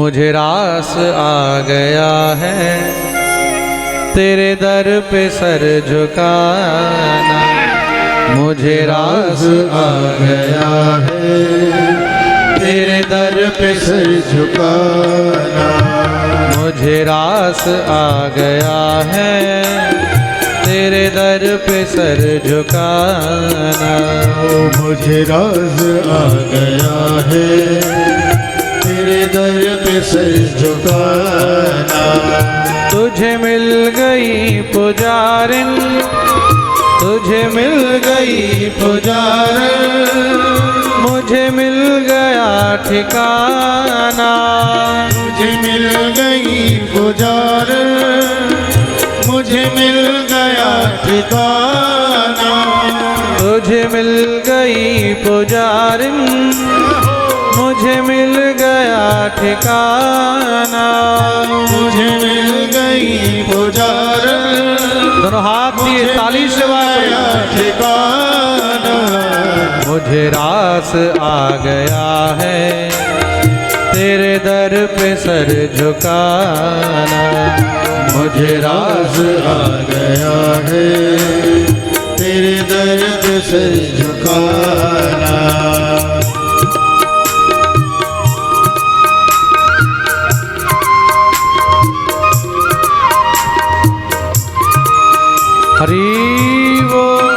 मुझे रास आ गया है तेरे दर पे सर झुकाना। मुझे रास आ गया है तेरे दर पे सर झुकाना। मुझे रास आ गया है तेरे दर पे सर झुकाना। मुझे राज आ गया है तेरे दर पे सर झुकाना। तुझे मिल गई पुजारिन, तुझे मिल गई पुजारन, मुझे मिल गया ठिकाना। मुझे मिल गई पुजारन, मुझे मिल गया ठिकाना। तुझे मिल गई पुजारिन, मुझे मिल गया ठिकाना। मुझे मिल गई पुजारन, दोनों हाथ दिए ताली से गया ठिकाना। मुझे रास आ गया है तेरे दर पे सर झुकाना। मुझे राज आ गया है तेरे दर पे सर झुकाना। हरि बोल।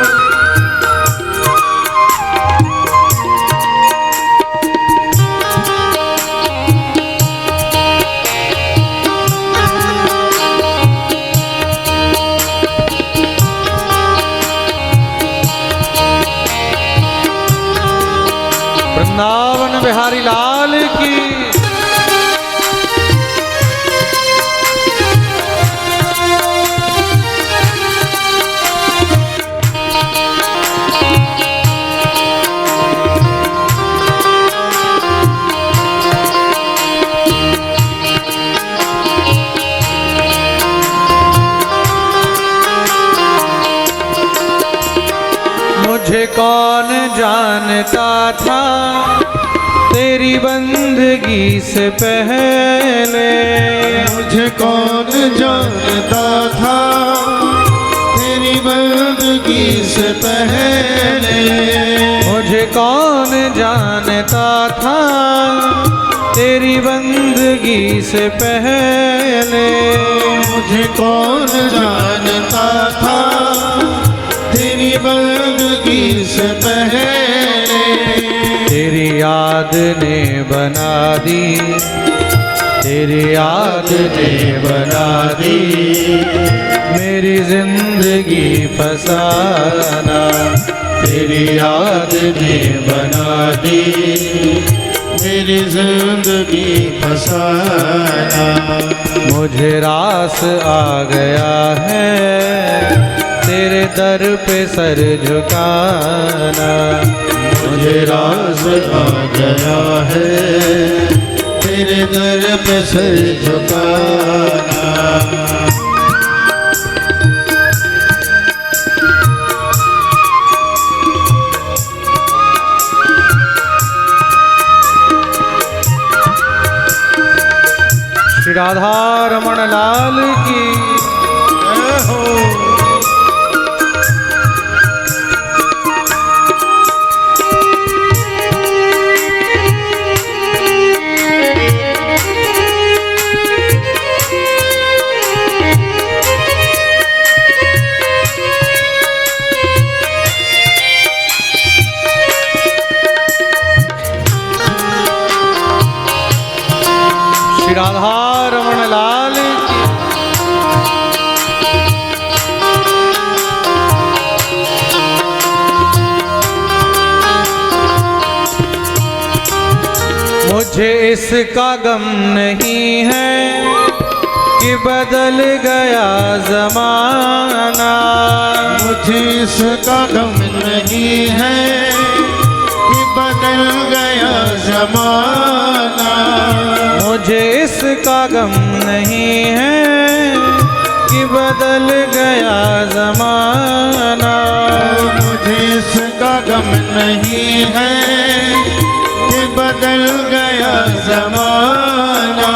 वृंदावन बिहारी लाल की। मुझे कौन जानता था तेरी बंदगी से पहले। मुझे कौन जानता था तेरी बंदगी से पहले। मुझे कौन जानता था तेरी बंदगी से पहले। मुझे कौन जानता था तेरी बंदगी से पहले। तेरी याद ने बना दी, तेरी याद ने बना दी मेरी जिंदगी फसाना। तेरी याद ने बना दी मेरी जिंदगी फसाना। मुझे रास आ गया है तेरे दर पे सर झुकाना। मुझे राज आ गया है तेरे दर पे सर झुकाना। श्री राधा रमण लाल की जय हो। श्री राधा रमण लाल की। मुझे इसका गम नहीं है कि बदल गया जमाना। मुझे इसका गम नहीं है कि बदल गया जमाना। मुझे इसका गम नहीं है कि बदल गया जमाना। मुझे इसका गम नहीं है कि बदल गया जमाना।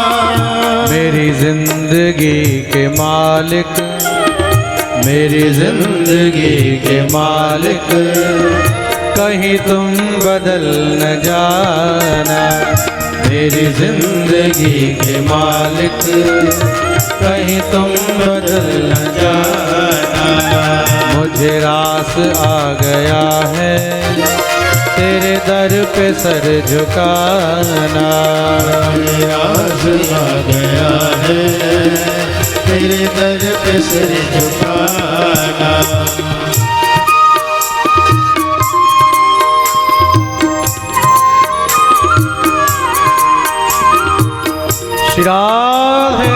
जिंदगी के मालिक, मेरी जिंदगी के मालिक, कहीं तुम बदल न जाना। मेरी जिंदगी के मालिक, कहीं तुम बदल न जाना। मुझे रास आ गया है तेरे दर पे सर झुकाना। रास आ गया है तेरे दर पे सिर झुकाना। श्री राधे।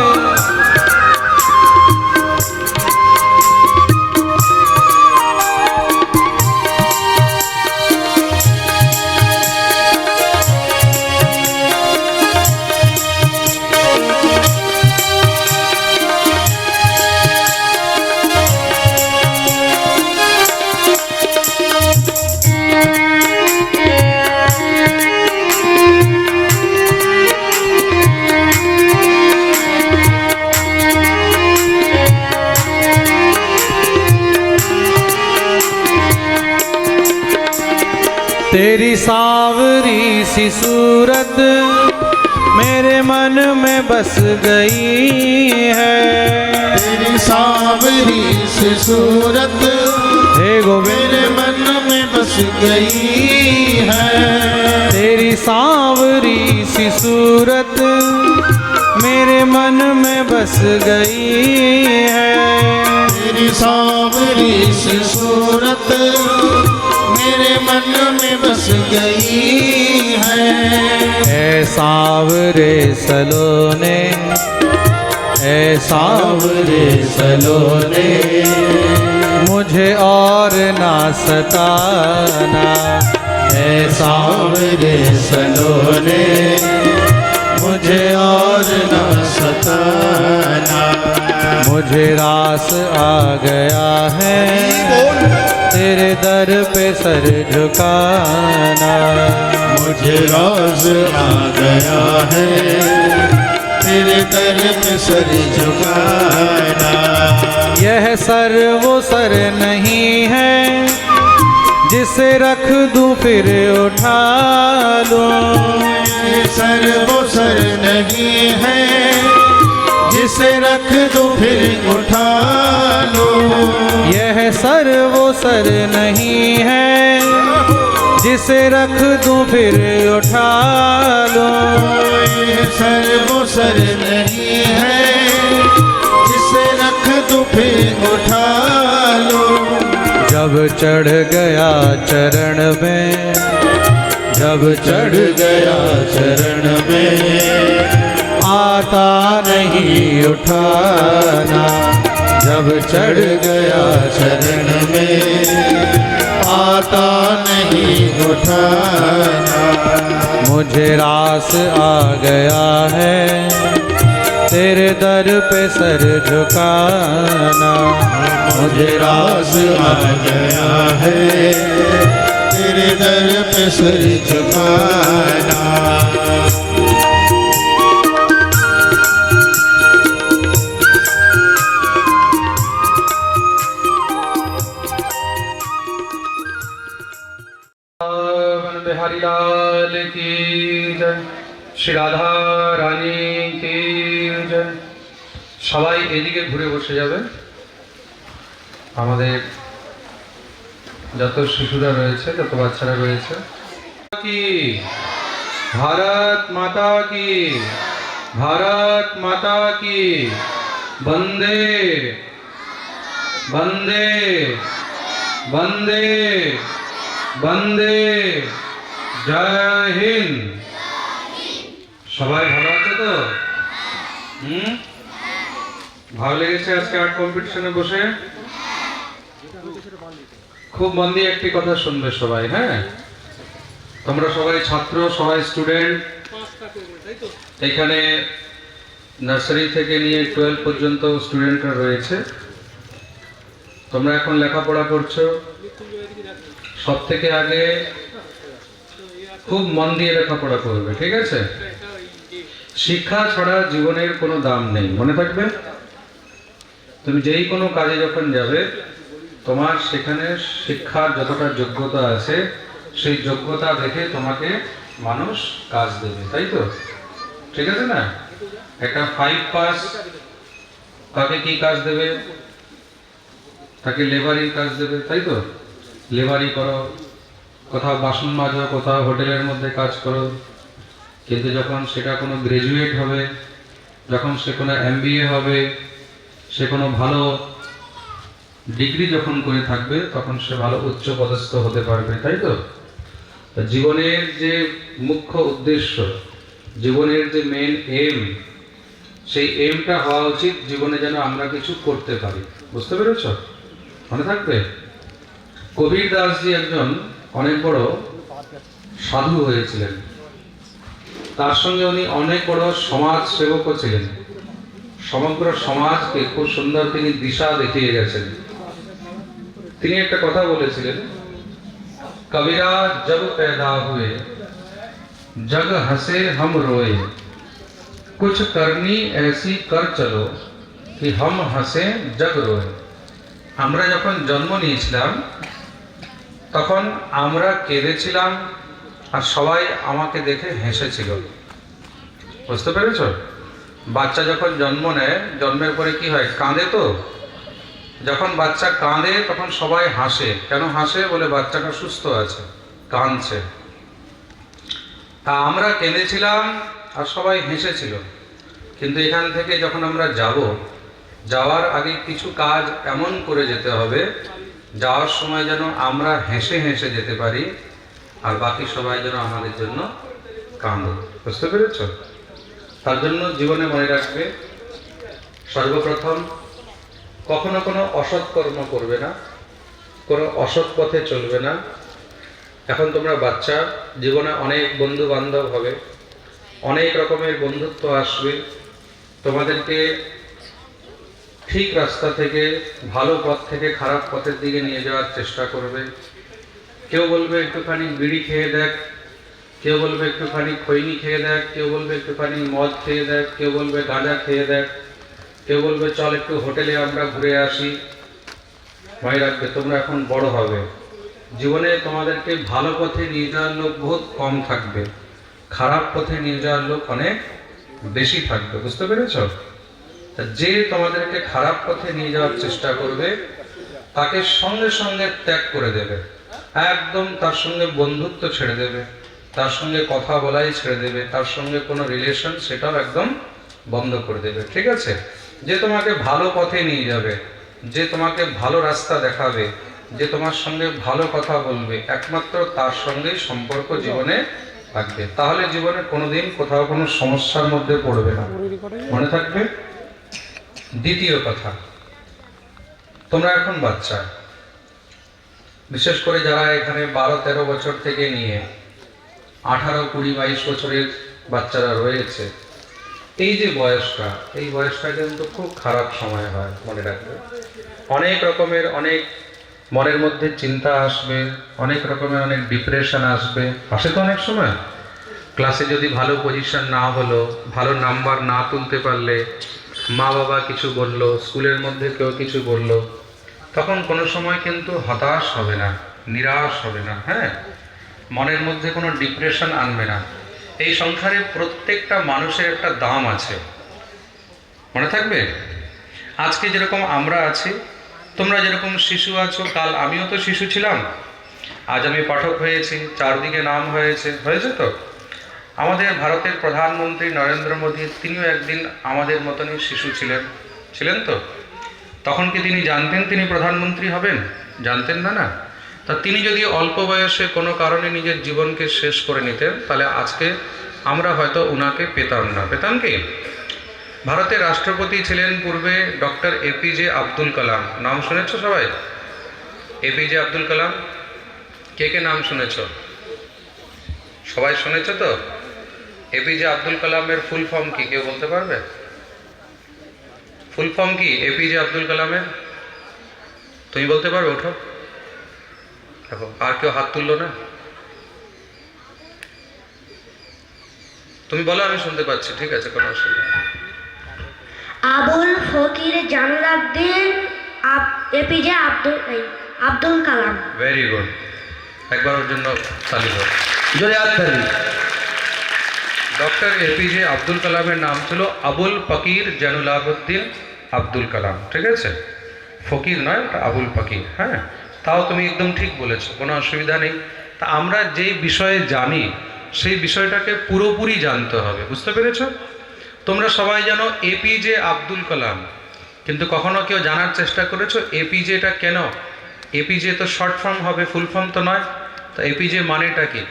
तेरी सांवरी सी सूरत मेरे मन में बस गई है। तेरी सांवरी सी सूरत हे गोविंद मेरे मन में बस गई है। तेरी सांवरी सी सूरत मेरे मन में बस गई है। तेरी सांवरी सी सूरत मेरे मन में बस गई है। ऐ सांवरे सलोने, ऐ सांवरे सलोने मुझे और ना सताना। ऐ सांवरे सलोने मुझे और न सताना। मुझे रास आ गया है तेरे दर पे सर झुकाना। मुझे रास आ गया है तेरे दर पे सर झुकाना। यह सर वो सर नहीं है जिसे रख दूं फिर उठा लूं। ये सर वो सर नहीं है जिसे रख दूं फिर उठा लूं। यह सर वो सर नहीं है जिसे रख दूं फिर उठा लूं। ये सर वो सर नहीं है जिसे रख दूं फिर उठा लूं। जब चढ़ गया चरण में, जब चढ़ गया चरण में आता नहीं उठाना। जब चढ़ गया चरण में आता नहीं उठाना। मुझे रास आ गया है तेरे दर पे सर झुकाना। मुझे रास आ गया है तेरे दर पे सिर झुकाना। बिहारी लाल की जय, श्री राधा রানী की जय। সবাই এদিকে ঘুরে বসে যাবে। আমাদের যত শিশুরা রয়েছে, যত বাচ্চারা রয়েছে, কি ভারত মাতা কি, ভারত মাতা কি, বন্দে বন্দে বন্দে বন্দে, জয় হিন্দ। সবাই ভালো আছে তো? ভালো লেগেছে আজকে আর্ট কম্পিটিশনে বসে? খুব মন দিয়ে একটি কথা শুনবে সবাই, হ্যাঁ? তোমরা সবাই ছাত্র, সবাই স্টুডেন্ট। এখানে নার্সারি থেকে নিয়ে 12 পর্যন্ত স্টুডেন্টরা রয়েছে। তোমরা এখন লেখাপড়া করছো, সব থেকে আগে খুব মন দিয়ে লেখাপড়া করবে, ঠিক আছে? শিক্ষা ছাড়া জীবনের কোনো দাম নেই, মনে থাকবে। তুমি যেই কোনো কাজে যখন যাবে, তোমার সেখানে শিক্ষার যতটা যোগ্যতা আছে সেই যোগ্যতা দেখে তোমাকে মানুষ কাজ দেবে, তাই তো? ঠিক আছে না? একটা 5 পাস তাকে কি কাজ দেবে? তাকে লেবারি কাজ দেবে, তাই তো? লেবারি করো, কোথাও বাসন মাজো, কোথাও হোটেলের মধ্যে কাজ করো। কিন্তু যখন সেটা কোনো গ্রাজুয়েট হবে, যখন সে কোনো MBA হবে, সে কোনো ভালো ডিগ্রি যখন করে থাকবে, তখন সে ভালো উচ্চ পদস্থ হতে পারবে, তাই তো? তা জীবনের যে মুখ্য উদ্দেশ্য, জীবনের যে মেন এম, সেই এমটা হওয়া উচিত জীবনে যেন আমরা কিছু করতে পারি। বুঝতে পেরেছ? মনে থাকবে। কবীর দাসজি একজন অনেক বড় সাধু হয়েছিলেন, তার সঙ্গে উনি অনেক বড় সমাজ সেবকও ছিলেন। সমগ্র সমাজকে খুব সুন্দর তিনি দিশা দেখিয়ে গেছেন। তিনি একটা কথা বলেছিলেন, কবিরা জব पैदा हुए जग हंसे हम रोए कुछ करनी ऐसी कर चलो कि हम हंसे जग रोए। আমরা যখন জন্ম নিয়েছিলাম তখন আমরা কেঁদেছিলাম আর সবাই আমাকে দেখে হেসেছিল। বুঝতে পেরেছ? বাচ্চা যখন জন্ম নেয়, জন্মের পরে কি হয়? কাঁদে তো। যখন বাচ্চা কাঁদে তখন সবাই হাসে। কেন হাসে? বলে বাচ্চাটা সুস্থ আছে, কাঁদছে। তা আমরা কেঁদেছিলাম আর সবাই হেসেছিল। কিন্তু এখান থেকে যখন আমরা যাব, যাওয়ার আগে কিছু কাজ এমন করে যেতে হবে, যাওয়ার সময় যেন আমরা হেসে হেসে যেতে পারি আর বাকি সবাই যেন আমাদের জন্য কাঁদে। বুঝতে পেরেছ? তার জন্য জীবনে মনে রাখবে, সর্বপ্রথম কখনো কোনো অসৎ কর্ম করবে না, কোনো অসৎ পথে চলবে না। এখন তোমরা বাচ্চা, জীবনে অনেক বন্ধু বান্ধব হবে, অনেক রকমের বন্ধুত্ব আসবে। তোমাদেরকে ঠিক রাস্তা থেকে, ভালো পথ থেকে খারাপ পথের দিকে নিয়ে যাওয়ার চেষ্টা করবে। কেউ বলবে একটুখানি বিড়ি খেয়ে দেখ, কেউ বলবে একটুখানি খৈনি খেয়ে দেখ, কেউ বলবে একটুখানি মদ খেয়ে দেখ, কেউ বলবে গাঁজা খেয়ে দেখ, কেউ বলবে চল একটু হোটেলে আমরা ঘুরে আসি। মনে রাখবে, তোমরা এখন বড় হবে, জীবনে তোমাদেরকে ভালো পথে নিয়ে যাওয়ার লোক বহুত কম থাকবে, খারাপ পথে নিয়ে যাওয়ার লোক অনেক বেশি থাকবে। বুঝতে পেরেছ? যে তোমাদেরকে খারাপ পথে নিয়ে যাওয়ার চেষ্টা করবে তাকে সঙ্গে সঙ্গে ত্যাগ করে দেবে, একদম তার সঙ্গে বন্ধুত্ব ছেড়ে দেবে, তার সঙ্গে কথা বলাই ছেড়ে দেবে, তার সঙ্গে কোনো রিলেশন সেটাও একদম বন্ধ করে দেবে। ঠিক আছে? যে তোমাকে ভালো পথে নিয়ে যাবে, যে তোমাকে ভালো রাস্তা দেখাবে, যে তোমার সঙ্গে ভালো কথা বলবে, একমাত্র তার সঙ্গেই সম্পর্ক জীবনে থাকবে। তাহলে জীবনে কোনোদিন কোথাও কোনো সমস্যার মধ্যে পড়বে না। মনে থাকবে। দ্বিতীয় কথা, তোমরা এখন বাচ্চা, বিশেষ করে যারা এখানে 12-13 বছর থেকে নিয়ে 18, 20, 22 বছরের বাচ্চারা রয়েছে, এই যে বয়সটা, এই বয়সটা কিন্তু খুব খারাপ সময় হয়। মনে রাখবে, অনেক রকমের অনেক মনের মধ্যে চিন্তা আসবে, অনেক রকমের অনেক ডিপ্রেশন আসবে। আসে তো অনেক সময়। ক্লাসে যদি ভালো পজিশন না হলো, ভালো নাম্বার না তুলতে পারলে, মা বাবা কিছু বললো, স্কুলের মধ্যে কেউ কিছু বললো, তখন কোনো সময় কিন্তু হতাশ হবে না, নিরাশ হবে না। হ্যাঁ, মনের মধ্যে কোনো ডিপ্রেশন আনবে না। এই সংসারে প্রত্যেকটা মানুষের একটা দাম আছে। মনে থাকবে। আজকে যেরকম আমরা আছি, তোমরা যেরকম শিশু আছো, কাল আমিও তো শিশু ছিলাম, আজ আমি পাঠক হয়েছি, চারদিকে নাম হয়েছে, হয়েছে তো। আমাদের ভারতের প্রধানমন্ত্রী নরেন্দ্র মোদী, তিনিও একদিন আমাদের মতনই শিশু ছিলেন, ছিলেন তো। তখন কি তিনি জানতেন তিনি প্রধানমন্ত্রী হবেন? জানতেন না, না। তা তিনি যদি অল্প বয়সে কোনো কারণে নিজের জীবনকে শেষ করে নিতেন, তাহলে আজকে আমরা হয়তো উনাকে পেতাম না। পেতাম কি? ভারতের রাষ্ট্রপতি ছিলেন পূর্বে ডক্টর APJ আব্দুল কালাম। নাম শুনেছ সবাই? APJ আব্দুল কালাম। কে কে নাম শুনেছ? সবাই শুনেছ তো? APJ আব্দুল কালামের ফুল ফর্ম কি কেউ বলতে পারবে? ফুল ফর্ম কি APJ আব্দুল কালামের? তুমি বলতে পারবে? ওঠো, দেখো আর কেউ হাত তুললো না। তুমি বলো, আমি শুনতে পাচ্ছি, ঠিক আছে, কোনো অসুবিধা নেই। আবুল ফকির Jalaluddin APJ Abdul Kalam. Very good, একবার ওর জন্য তালি দাও। জোরে হাততালি। ডক্টর এপিজে আব্দুল কালামের নাম ছিল আবুল ফকির জালালউদ্দিন আব্দুল কালাম, ঠিক আছে, ফকির নয়, ওটা আবুল ফকির। হ্যাঁ, তাও তুমি একদম ঠিক বলেছো, কোনো অসুবিধা নেই। তা আমরা যেই বিষয়ে জানি সেই বিষয়টাকে পুরোপুরি জানতে হবে, বুঝতে পেরেছো? তোমরা সবাই জানো এপিজে আব্দুল কালাম, কিন্তু কখনো কেউ জানার চেষ্টা করেছো এপিজেটা কেন? এপিজে তো শর্ট ফর্ম হবে, ফুল ফর্ম তো নয়। তো এপিজে মানেটা কি?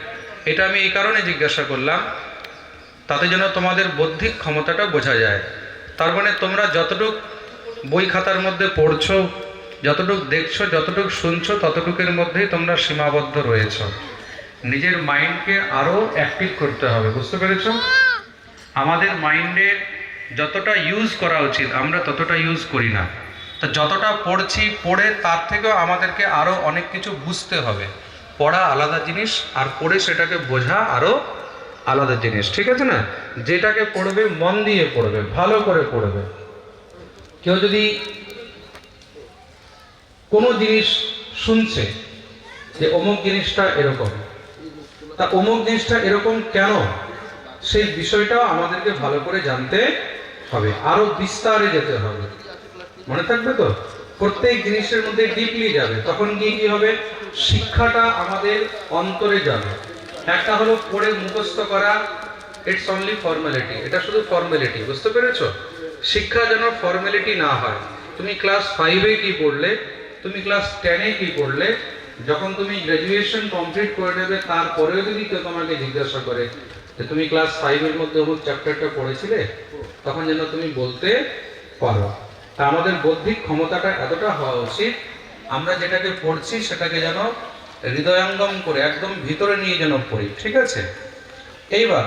এটা আমি এই কারণে জিজ্ঞাসা করলাম, তাতে যেন তোমাদের বৌদ্ধিক ক্ষমতাটা বোঝা যায়। তার মানে তোমরা যতটুক বই খাতার মধ্যে পড়ছো, যতটুক দেখছো, যতটুক শুনছো, ততটুকের মধ্যেই তোমরা সীমাবদ্ধ রয়েছো। নিজের মাইন্ডকে আরও অ্যাক্টিভ করতে হবে, বুঝতে পেরেছো? আমাদের মাইন্ডে যতটা ইউজ করা উচিত আমরা ততটা ইউজ করি না। তো যতটা পড়ছি, পড়ে তার থেকেও আমাদেরকে আরও অনেক কিছু বুঝতে হবে। পড়া আলাদা জিনিস, আর পড়ে সেটাকে বোঝা আরও আলাদা জিনিস, ঠিক আছে না? যেটাকে পড়বে মন দিয়ে পড়বে, ভালো করে পড়বে। কেউ যদি কোনো জিনিস শুনছে যে অমুক জিনিসটা এরকম, তা অমুক জিনিসটা এরকম কেন, সেই বিষয়টাও আমাদেরকে ভালো করে জানতে হবে, আরো বিস্তারে যেতে হবে। মনে থাকবে তো? প্রত্যেক জিনিসের মধ্যে ডিপলি যাবে, তখন কি কি হবে? শিক্ষাটা আমাদের অন্তরে যাবে। একটা হলো পড়ে মুখস্থ করা, ইটস অনলি ফর্মালিটি, এটা শুধু ফর্মালিটি, বুঝতে পেরেছো? শিক্ষা যেন ফর্মালিটি না হয়। তুমি ক্লাস 5-এ কি পড়লে, তুমি ক্লাস 10-এ কি পড়লে, যখন তুমি গ্র্যাজুয়েশন কমপ্লিট করে নেবে তারপরেও যদি কেউ তোমাকে জিজ্ঞাসা করে যে তুমি ক্লাস 5-এর মধ্যে অমুক চ্যাপ্টারটা পড়েছিলে, তখন যেন তুমি বলতে পারো। তা আমাদের বৌদ্ধিক ক্ষমতাটা এতটা হওয়া উচিত, আমরা যেটাকে পড়ছি সেটাকে যেন হৃদয়ঙ্গম করে একদম ভিতরে নিয়ে যেন পড়ি, ঠিক আছে? এইবার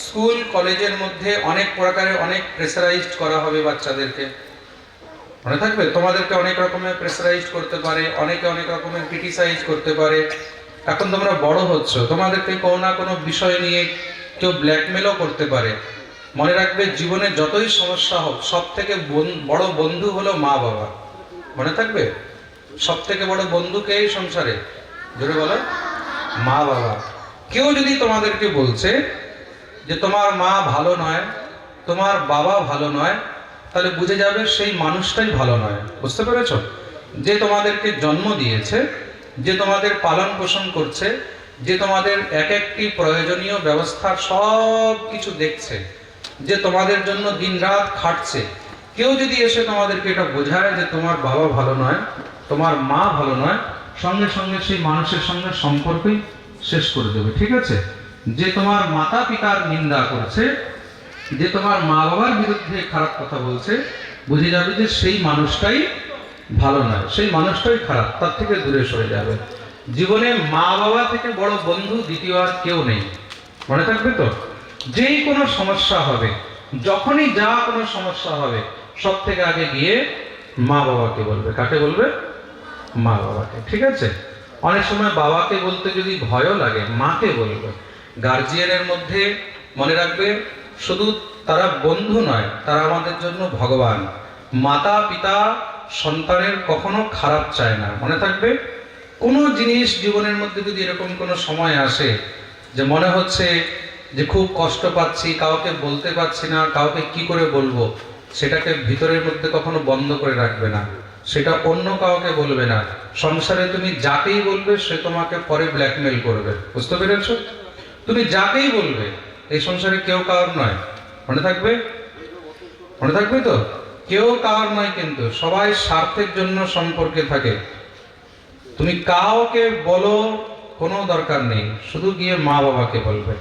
স্কুল কলেজের মধ্যে অনেক প্রকারে অনেক প্রেসারাইজড করা হবে বাচ্চাদেরকে, মনে থাকবে? তোমাদেরকে অনেক রকমের প্রেসারাইজড করতে পারে, অনেকে অনেক রকমের ক্রিটিসাইজ করতে পারে। এখন তোমরা বড় হচ্ছ, তোমাদেরকে কোনো না কোনো বিষয় নিয়ে কেউ ব্ল্যাকমেলও করতে পারে। মনে রাখবে, জীবনে যতই সমস্যা হোক, সব থেকে বড় বন্ধু হলো মা বাবা। মনে থাকবে, সব থেকে বড় বন্ধু কে এই সংসারে? জোরে বলো, মা বাবা। কেউ যদি তোমাদেরকে বলছে যে তোমার মা ভালো নয়, তোমার বাবা ভালো নয়, তাহলে বুঝে যাবে সেই মানুষটাই ভালো নয়, বুঝতে পেরেছো? যে তোমাদেরকে জন্ম দিয়েছে, যে তোমাদের পালন পোষণ করছে, যে তোমাদের এক একটি প্রয়োজনীয় ব্যবস্থার সব কিছু দেখছে, যে তোমাদের জন্য দিনরাত খাটছে, কেউ যদি এসে তোমাদেরকে এটা বোঝায় যে তোমার বাবা ভালো নয়, তোমার মা ভালো নয়, সঙ্গে সঙ্গে সেই মানুষের সঙ্গে সম্পর্কই শেষ করে দেবে, ঠিক আছে? যে তোমার মাতা পিতার নিন্দা করছে, যে তোমার মা বাবার বিরুদ্ধে খারাপ কথা বলছে, বুঝে যাবে যে সেই মানুষটাই ভালো নয়, সেই মানুষটাই খারাপ, তার থেকে দূরে সরে যাবে। জীবনে মা বাবা থেকে বড় বন্ধু দ্বিতীয় আর কেউ নেই, মনে থাকবে তো? যেই কোনো সমস্যা হবে, যখনই যা কোনো সমস্যা হবে, সব থেকে আগে গিয়ে মা বাবাকে বলবে। কাকে বলবে? মা বাবাকে, ঠিক আছে? অনেক সময় বাবাকে বলতে যদি ভয়ও লাগে, মাকে বলবে। গার্জিয়ানের মধ্যে মনে রাখবে, শুধু তারা বন্ধু নয়, তারা আমাদের জন্য ভগবান। মাতা পিতা সন্তানের কখনো খারাপ চায় না, মনে থাকবে? কোনো জিনিস জীবনের মধ্যে যদি এরকম কোনো সময় আসে যে মনে হচ্ছে যে খুব কষ্ট পাচ্ছি, কাউকে বলতে পারছি না, কাউকে কি করে বলবো, সেটাকে ভিতরের মধ্যে কখনো বন্ধ করে রাখবে না, সেটা অন্য কাউকে বলবে না। সংসারে তুমি যাকেই বলবে সে তোমাকে পরে ব্ল্যাকমেল করবে, বুঝতে পেরেছো? তুমি যাকেই বলবে, এই সংসারে কেউ কারোর নয়, মনে থাকবে? মনে থাকবে তো? কেউ কারোর নয়, কিন্তু সবাই স্বার্থের জন্য সম্পর্কে থাকে। তুমি কাউকে বলো, কোনো দরকার নেই, শুধু গিয়ে মা বাবাকে বলবে।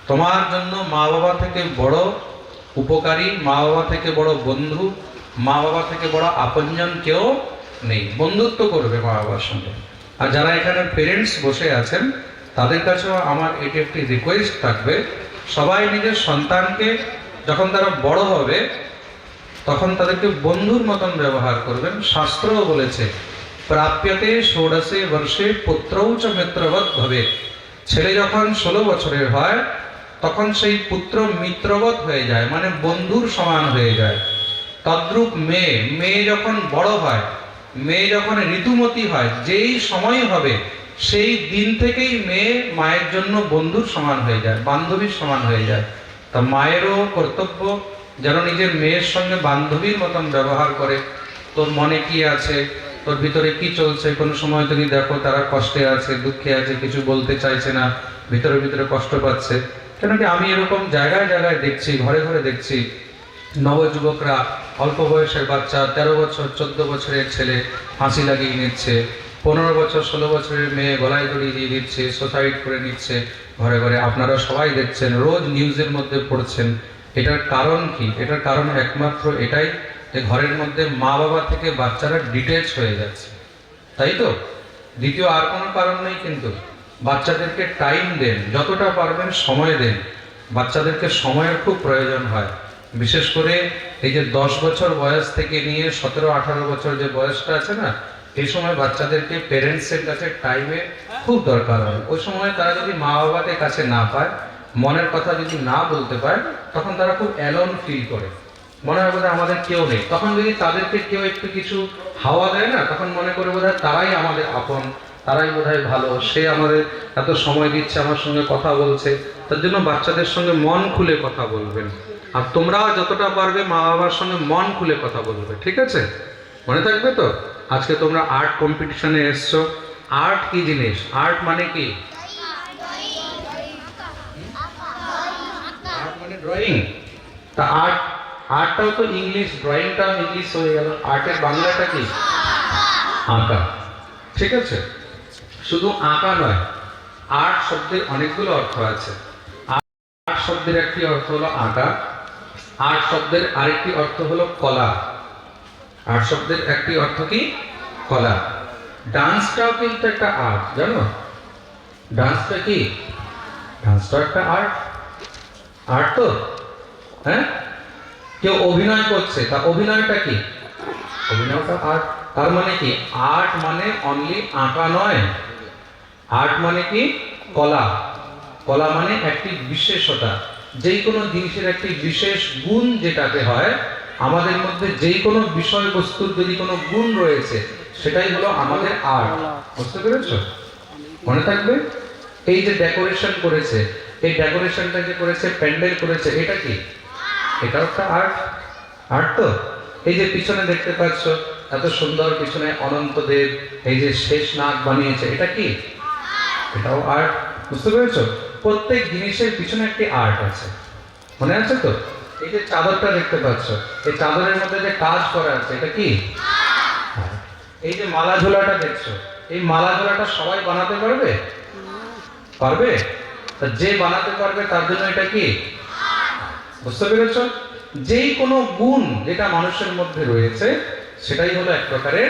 তোমার জন্য মা বাবা থেকে বড় উপকারী, মা বাবা থেকে বড় বন্ধু, মা বাবা থেকে বড় আপনজন কেউ নেই। বন্ধুত্ব করবে মা বাবার সঙ্গে। আর যারা এখানে পেরেন্টস বসে আছেন, তাদের কাছেও আমার এটি একটি রিকোয়েস্ট থাকবে, সবাই নিজের সন্তানকে যখন তারা বড় হবে তখন তাদেরকে বন্ধুর মতন ব্যবহার করবেন। শাস্ত্রও বলেছে, প্রাপ্যতে ষোড়শে বর্ষে পুত্রৌ চ মিত্রবৎ ভবেৎ। ছেলে যখন 16 বছরের হয় তখন সেই পুত্র মিত্রবৎ হয়ে যায়, মানে বন্ধুর সমান হয়ে যায়। তদ্রূপ মেয়ে, মেয়ে যখন বড় হয়, মেয়ে যখন ঋতুমতী হয়, যেই সময় হবে সেই দিন থেকেই মেয়ে মায়ের জন্য বন্ধুর সমান হয়ে যায়, বান্ধবীর সমান হয়ে যায়। তা মায়েরও কর্তব্য যেন নিজের মেয়ের সঙ্গে বান্ধবীর মতন ব্যবহার করে। তোর মনে কি আছে, তোর ভিতরে কি চলছে, কোনো সময় তুমি দেখো তারা কষ্টে আছে, দুঃখে আছে, কিছু বলতে চাইছে না, ভিতরে ভিতরে কষ্ট পাচ্ছে। কেন কি আমি এরকম জায়গায় জায়গায় দেখছি, ঘরে ঘরে দেখছি, নবযুবকরা, অল্প বয়সের বাচ্চা, 13 বছর 14 বছরের ছেলে ফাঁসি লাগিয়ে নিচ্ছে, 15 বছর 16 বছরের মেয়ে গলায় দড়ি দিয়ে দিচ্ছে, সুসাইড করে নিচ্ছে ঘরে ঘরে। আপনারা সবাই দেখছেন, রোজ নিউজের মধ্যে পড়ছেন। এটার কারণ কি? এটার কারণ একমাত্র এটাই যে ঘরের মধ্যে মা বাবা থেকে বাচ্চারা ডিটেচ হয়ে যাচ্ছে, তাই তো? দ্বিতীয় আর কোনো কারণ নেই। কিন্তু বাচ্চাদেরকে টাইম দেন, যতটা পারবেন সময় দেন। বাচ্চাদেরকে সময়ের খুব প্রয়োজন হয়, বিশেষ করে এই যে 10 বছর বয়স থেকে নিয়ে 17-18 বছর যে বয়সটা আছে না, এই সময় বাচ্চাদেরকে পেরেন্টসের কাছে টাইমে খুব দরকার হয়। ওই সময় তারা যদি মা বাবাকে কাছে না পায়, মনের কথা যদি না বলতে পারে, তখন তারা খুব অ্যালোন ফিল করে, মনে হয় বোধহয় আমাদের কেউ নেই। তখন যদি তাদেরকে কেউ একটু কিছু হাওয়া দেয় না, তখন মনে করে বোধহয় তারাই আমাদের আপন, তারাই বোধহয় ভালো, সে আমাদের এত সময় দিচ্ছে, আমার সঙ্গে কথা বলছে। তার জন্য বাচ্চাদের সঙ্গে মন খুলে কথা বলবেন। আর তোমরাও যতটা পারবে মা বাবার সঙ্গে মন খুলে কথা বলবে, ঠিক আছে? মনে থাকবে তো? আজকে তোমরা আর্ট কম্পিটিশনে এসছো। আর্ট কি জিনিস? আর্ট মানে কি? আর্ট মানে ড্রয়িং। তা আর্টটাও তো ইংলিশ, ড্রয়িংটাও ইংলিশ হয়ে গেল। আর্টের বাংলাটা কি? আঁকা। ঠিক আছে? শুধু আঁকা নয়, আর্ট শব্দের অনেকগুলো অর্থ আছে। আর্ট শব্দের একটি অর্থ হলো আঁকা, আর্ট শব্দের আরেকটি অর্থ হলো কলা। আর্ট শব্দের একটি অর্থ কি? কলা। ডান্সটাও কিন্তু একটা আর্ট, জানো? ডান্সটা কি? ডান্সটা একটা আর্ট। আর্ট তো, হ্যাঁ? কেউ অভিনয় করছে, তা অভিনয়টা কি? অভিনয়টা আর্ট। তার মানে কি? আর্ট মানে অনলি আঁকা নয়, আর্ট মানে কি? কলা। কলা মানে একটি বিশেষতা, যেই কোনো জিনিসের একটি বিশেষ গুণ যেটাতে হয়। আমাদের মধ্যে যেই কোনো বিষয়বস্তুর যদি কোনো গুণ রয়েছে, সেটাই হলো আমাদের আর্ট। বুঝতে পেরেছো? মনে থাকবে? এই যে ডেকোরেশন করেছে, এই ডেকোরেশনটা যে করেছে, প্যান্ডেল করেছে, এটা কি? এটাও একটা আর্ট। আর্ট তো। এই যে পিছনে দেখতে পাচ্ছ এত সুন্দর, পিছনে অনন্তদেব এই যে শেষ নাগ বানিয়েছে, এটা কি? এটাও আর্ট। বুঝতে পেরেছো? প্রত্যেক জিনিসের পিছনে একটি আর্ট আছে, মনে আছে তো? এই যে চাদরটা দেখতে পাচ্ছ, এই চাদরের মধ্যে যে কাজ করা আছে, এটা কি? এই যে মালা ঝোলাটা দেখছো, এই মালা ঝোলাটা সবাই বানাতে পারবে? পারবে? তা যে বানাতে পারবে তার জন্য এটা কি? বুঝতে পেরেছ? যেই কোনো গুণ যেটা মানুষের মধ্যে রয়েছে, সেটাই হলো এক প্রকারের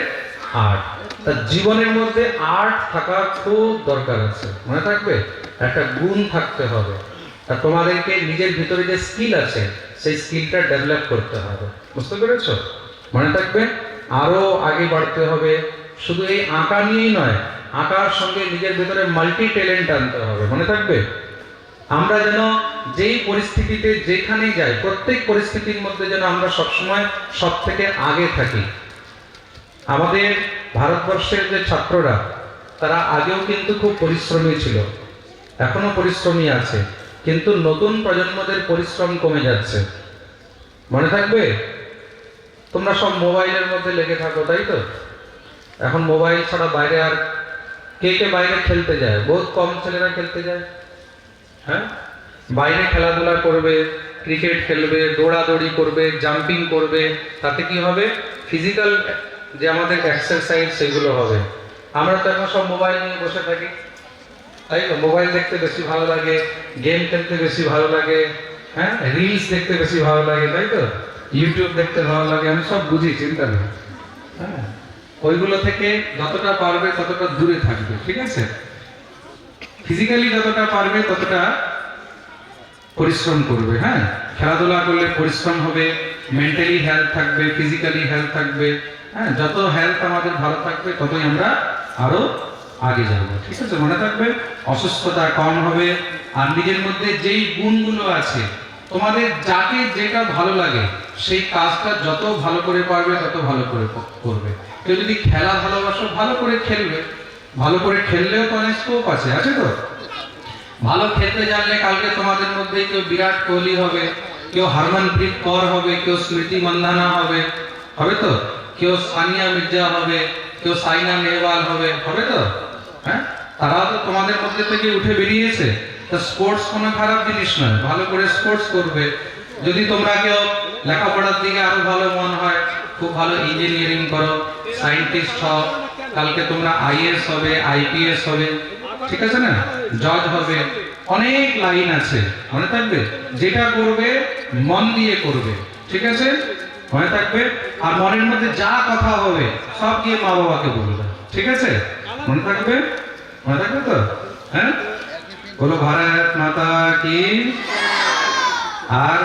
আর্ট। তা জীবনের মধ্যে আর্ট থাকা খুব দরকার আছে, মনে থাকবে? একটা গুণ থাকতে হবে। তা তোমাদেরকে নিজের ভিতরে যে স্কিল আছে, সেই স্কিলটা ডেভেলপ করতে হবে। বুঝতে পেরেছ? মনে থাকবে? আরো আগে বাড়তে হবে। শুধু এই আঁকা নিয়েই নয়, আঁকার সঙ্গে নিজের ভিতরে মাল্টি ট্যালেন্ট আনতে হবে। মনে থাকবে? আমরা যেন যেই পরিস্থিতিতে যেখানেই যাই, প্রত্যেক পরিস্থিতির মধ্যে যেন আমরা সবসময় সব থেকে আগে থাকি। আমাদের ভারতবর্ষের যে ছাত্ররা, তারা আগেও কিন্তু খুব পরিশ্রমী ছিল, এখনো পরিশ্রমী আছে, কিন্তু নতুন প্রজন্মদের পরিশ্রম কমে যাচ্ছে। মনে থাকবে? তোমরা সব মোবাইলের মধ্যে লেগে থাকো, তাই তো? এখন মোবাইল ছাড়া বাইরে আর কে কে বাইরে খেলতে যায়? বহুত কম ছেলেরা খেলতে যায়। হ্যাঁ, বাইরে খেলাধুলা করবে, ক্রিকেট খেলবে, দৌড়াদৌড়ি করবে, জাম্পিং করবে। তাতে কি হবে? ফিজিক্যাল যে আমাদের এক্সারসাইজ, সেগুলো হবে। আমরা তো এখন সব মোবাইল নিয়ে বসে থাকি, তাই তো? মোবাইল দেখতে বেশি ভালো লাগে, গেম খেলতে বেশি ভালো লাগে, হ্যাঁ, রিলস দেখতে বেশি ভালো লাগে, তাই তো? ইউটিউব দেখতে ভালো লাগে। আমি সব বুঝি, চিন্তা নেই। হ্যাঁ, ওইগুলো থেকে যতটা পারবে ততটা দূরে থাকবে, ঠিক আছে? ফিজিক্যালি যতটা পারবে ততটা পরিশ্রম করবে। হ্যাঁ, খেলাধুলা করলে পরিশ্রম হবে, মেন্টালি হেলথ থাকবে, ফিজিক্যালি হেলথ থাকবে। হ্যাঁ, যত হেলথ আমাদের ভালো থাকবে, ততই আমরা আরো আগে যাব। ঠিক আছে, মনে থাকবে, অসুস্থতা কম হবে। আর নিজের মধ্যে যেই গুণগুলো আছে, তোমাদের যাকে যেটা ভালো লাগে সেই কাজটা যত ভালো করে পারবে তত ভালো করে করবে। কেউ যদি খেলা ভালোবাসো, ভালো করে খেলবে, ভালো করে খেললেও তো অনেক স্কোপ আছে, আছে তো। ভালো খেলতে জানলে কালকে তোমাদের মধ্যে কেউ বিরাট কোহলি হবে, কেউ হরমনপ্রীত কৌর হবে, কেউ স্মৃতি মান্ধানা হবে, হবে তো, কেউ সানিয়া মির্জা হবে, কেউ সাইনা নেহওয়াল হবে, হবে তো। হ্যাঁ, তারাও তো তোমাদের মধ্যে থেকে উঠে বেরিয়েছে। তো স্পোর্টস কোনো খারাপ জিনিস নয়, ভালো করে স্পোর্টস করবে। যদি তোমরা কেউ লেখাপড়ার দিকে আরো ভালো মন হয়, খুব ভালো ইঞ্জিনিয়ারিং করো, সায়েন্টিস্ট হও, কালকে তোমরা আইএস হবে, আইপিএস হবে, ঠিক আছে না, জজ হবে, অনেক লাইন আছে, মনে থাকবে। যেটা করবে মন দিয়ে করবে, ঠিক আছে, মনে থাকবে। আর মনের মধ্যে যা কথা হবে সব গিয়ে মা বাবাকে বলবে, ঠিক আছে, মনে থাকবে, মনে থাকবে তো। হ্যাঁ, বলো ভারত মাতা কি। আর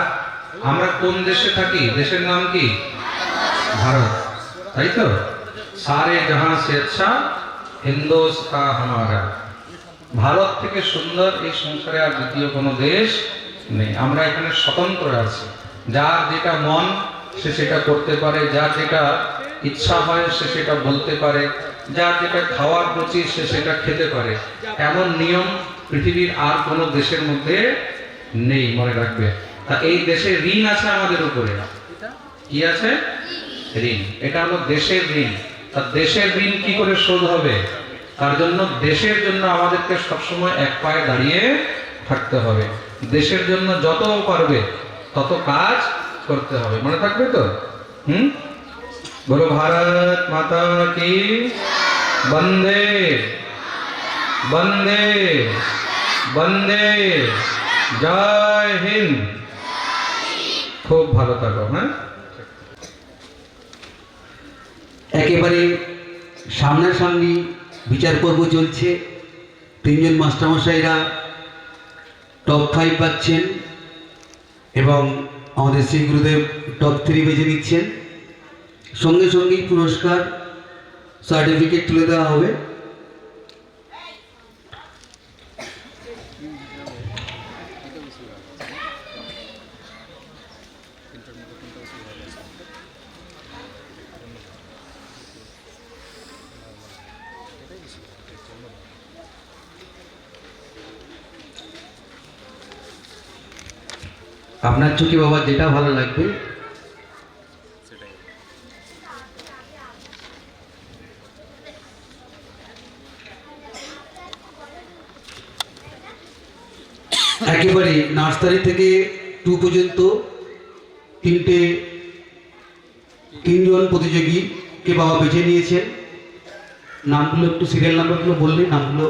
আমরা কোন দেশে থাকি, দেশের নাম কি? ভারত, তাই তো। সারে জাহাঁ সে আচ্ছা হিন্দুস্তান হামারা। ভারত থেকে সুন্দর এই সংসারে আর দ্বিতীয় কোনো দেশ নেই। আমরা এখানে স্বতন্ত্র আছি, যার যেটা মন সে সেটা করতে পারে, যার যেটা ইচ্ছা হয় সে সেটা বলতে পারে, যার যেটা খাওয়ার রুচি সে সেটা খেতে পারে। এমন নিয়ম পৃথিবীর আর কোনো দেশের মধ্যে নেই, মনে রাখবে। তা এই দেশে ঋণ আছে আমাদের উপরে, কি আছে? ঋণ। এটা হলো দেশের ঋণ। তা দেশের ঋণ কি করে শোধ হবে? তার জন্য দেশের জন্য আমাদেরকে সবসময় এক পায়ে দাঁড়িয়ে থাকতে হবে। দেশের জন্য যত পারবে তত কাজ করতে হবে, মনে থাকবে তো। বলো ভারত মাতা কি। বন্দে বন্দে বন্দে, জয় হিন্দ। খুব ভালো থাকো। হ্যাঁ, একেবারে সামনাসামনি বিচার পর্ব চলছে। তিনজন মাস্টারমশাইরা টপ 5 পাচ্ছেন এবং আমাদের শ্রী গুরুদেব টপ 3 বেজে নিচ্ছেন। সঙ্গে সঙ্গেই পুরস্কার সার্টিফিকেট তুলে দেওয়া হবে। আপনার চোখে বাবা যেটা ভালো লাগবে একেবারে নার্সারি থেকে 2 পর্যন্ত তিনজন প্রতিযোগীকে বাবা বেছে নিয়েছেন। নামগুলো একটু সিরিয়াল নাম্বারগুলো বললে নামগুলো।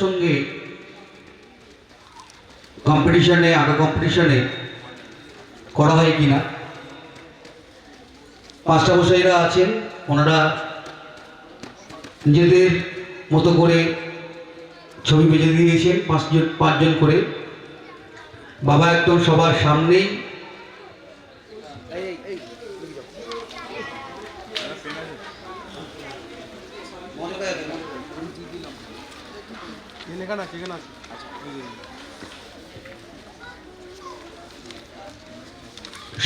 সঙ্গে কম্পিটিশনে আঁকা কম্পিটিশনে করা হয় কিনা। মাস্টারমশাইরা আছেন, ওনারা নিজেদের মতো করে ছবি বেঁচে দিয়েছেন 5জন করে। বাবা একদম সবার সামনেই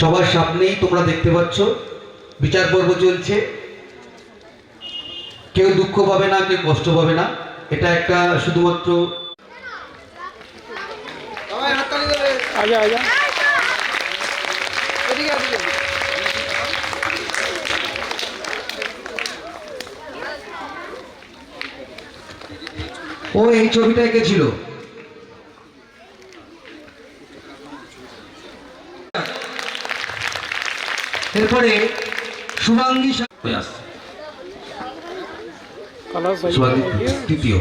সবার সামনেই তোমরা দেখতে পাচ্ছ বিচার পর্ব চলছে। কেউ দুঃখ পাবে না, কেউ কষ্ট পাবে না। এটা একটা শুধুমাত্র ও এই ছবিটা এঁকেছিল। এরপরে শুভাঙ্গী তৃতীয়।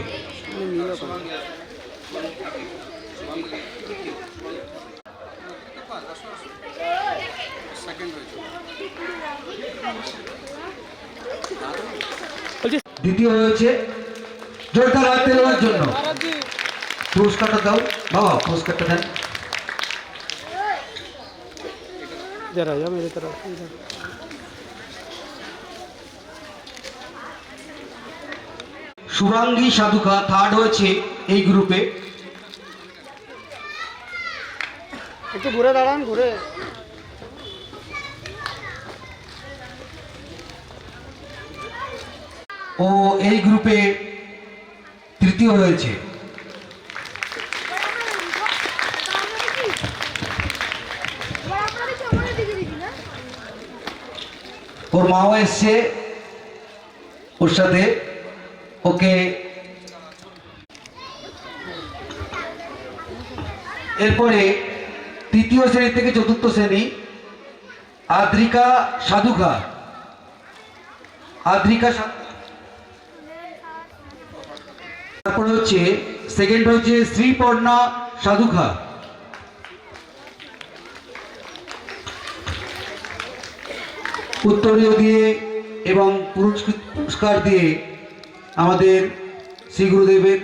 দ্বিতীয় হয়েছে, জোরদার হাত দেওয়ার জন্য। পুরস্কারটা দাও বাবা, পুরস্কারটা দেন। সুরাঙ্গী সাধুকা থার্ড হয়েছে এই গ্রুপে। একটু ঘুরে দাঁড়ান, ঘুরে। ও এই গ্রুপে তৃতীয় হয়েছে। ওর মাও এসছে ওর সাথে, ওকে। এরপরে তৃতীয় শ্রেণী থেকে চতুর্থ শ্রেণী আদ্রিকা সাধুকা। তারপরে হচ্ছে সেকেন্ড হচ্ছে শ্রীপর্ণা সাধুকা। উত্তরীয় দিয়ে এবং পুরস্কার দিয়ে আমাদের শ্রী গুরুদেবের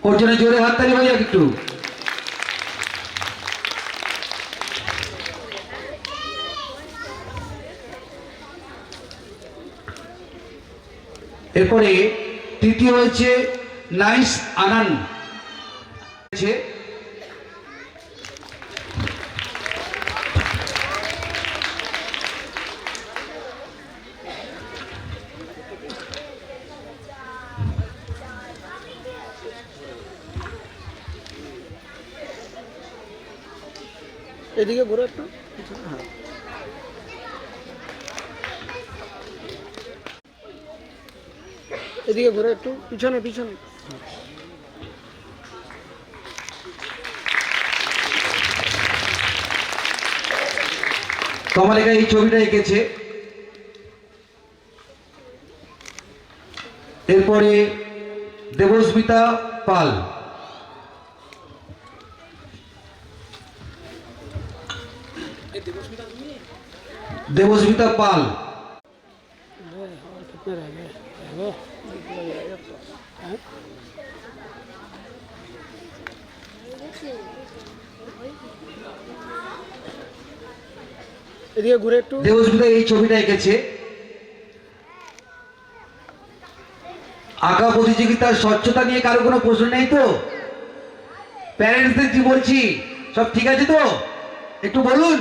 ওর জন্য জোরে হাততালি হয়ে যাক একটু। এরপরে তৃতীয় হয়েছে নাইস আনন্দ। এদিকে ঘুরে একটু। হ্যাঁ, এদিকে ঘুরে একটু, পিছনে পিছনে। কমলিকা এই ছবিটা এঁকেছে। এরপরে দেবস্মিতা পাল। দেবস্মিতা পাল। এদিকে ঘুরে একটু। দেবস্মিতা এই ছবিটা এঁকেছে। আঁকা প্রতিযোগিতার স্বচ্ছতা নিয়ে কারো কোনো প্রশ্ন নেই তো? প্যারেন্টসদের কি বলছি, সব ঠিক আছে তো? একটু বলুন।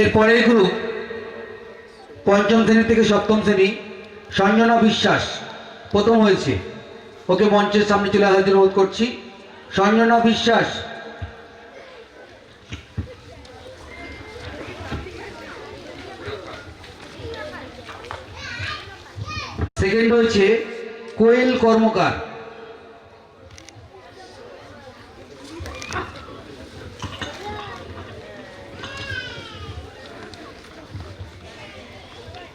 এর পরের গ্রুপ পঞ্চম শ্রেণী থেকে সপ্তম শ্রেণী। সঞ্জনা বিশ্বাস প্রথম হয়েছে, ওকে মঞ্চের সামনে চলে আসার জন্য অনুরোধ করছি। সঞ্জনা বিশ্বাস। সেকেন্ড হয়েছে কোয়েল কর্মকার।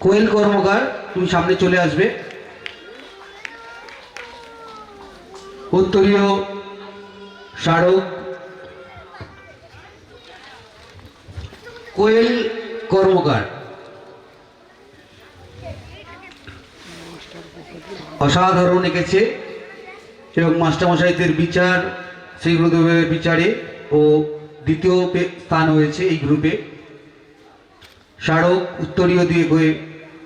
কোয়েল কর্মকার, তুমি সামনে চলে আসবে। উত্তরীয় স্মারক কোয়েল কর্মকার। অসাধারণ এঁকেছে এবং মাস্টারমশাইদের বিচার, শ্রী গুরুদেবের বিচারে ও দ্বিতীয় স্থান হয়েছে এই গ্রুপে। স্মারক উত্তরীয় দিয়ে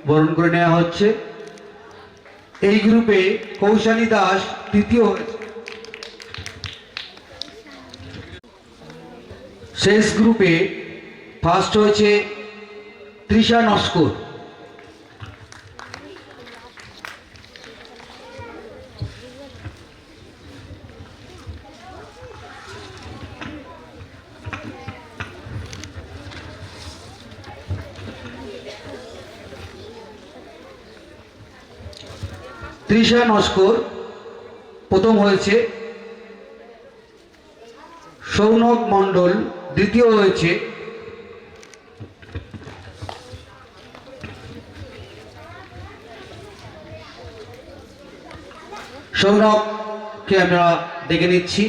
বরণ করে নেওয়া হচ্ছে। এই গ্রুপে কৌশানী দাস তৃতীয় হয়েছে। শেষ গ্রুপে ফার্স্ট হয়েছে তৃষা নস্কর। তৃষা নস্কর প্রথম হয়েছে। সৌনক মণ্ডল দ্বিতীয় হয়েছে। সৌনককে আমরা ডেকে নিচ্ছি।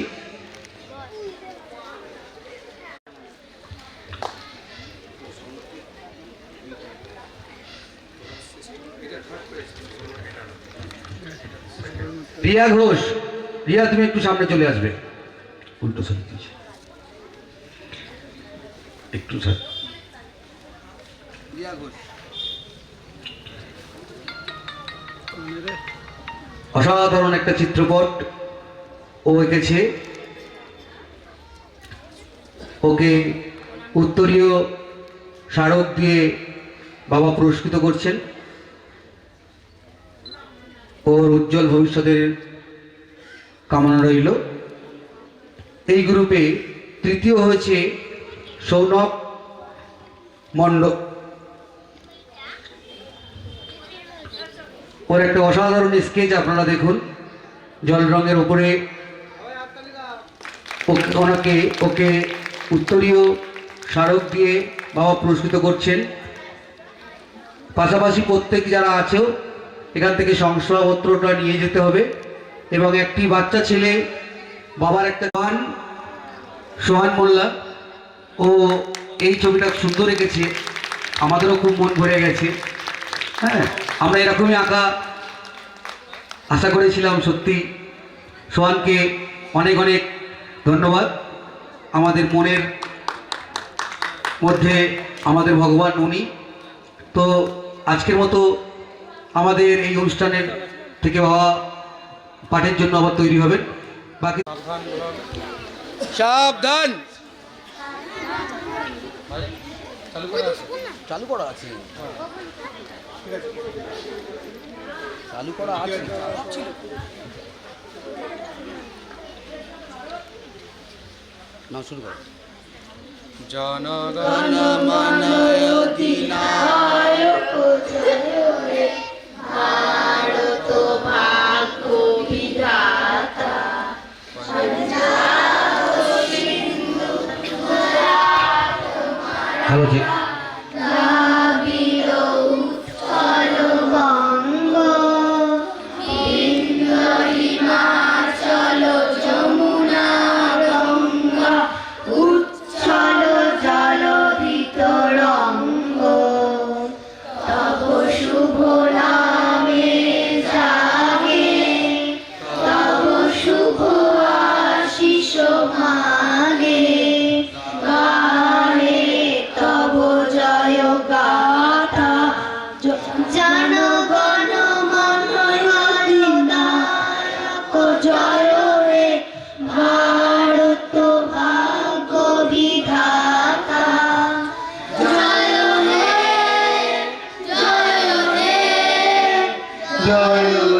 রিয়া ঘোষ, রিয়া তুমি একটু সামনে চলে আসবে। উল্টো সাইড একটু স্যার। রিয়া ঘোষ অসাধারণ একটা চিত্রপট ও এঁকেছে। ওকে উত্তরীয় স্মারক দিয়ে বাবা পুরস্কৃত করছেন। ওর উজ্জ্বল ভবিষ্যতের কামনা রইল। এই গ্রুপে তৃতীয় হয়েছে সৌনক মণ্ডল। ওর একটা অসাধারণ স্কেচ আপনারা দেখুন, জল রঙের উপরে ওকে উত্তরীয় স্মারক দিয়ে বাবা পুরস্কৃত করছেন। পাশাপাশি প্রত্যেক যারা আছেও এখান থেকে শংসাপত্রটা নিয়ে যেতে হবে। এবং একটি বাচ্চা ছেলে, বাবার একটা গান, সোহান মোল্লা, ও এই ছবিটা সুন্দর এঁকেছে, আমাদেরও খুব মন ভরে গেছে। হ্যাঁ, আমরা এরকমই আঁকা আশা করেছিলাম। সত্যি সোহানকে অনেক অনেক ধন্যবাদ। আমাদের মনের মধ্যে আমাদের ভগবান উনি। তো আজকের মতো আমাদের এই অনুষ্ঠানের থেকে বাবা পাঠের জন্য আবার তৈরি হবেন। বাকি সাবধান, চালু করা আছে, চালু করা আছে। না, শুরু করো। জনগণ মন অধিনায়ক ভারত ভাগ্য বিধাতা হ্যালো জি। জয়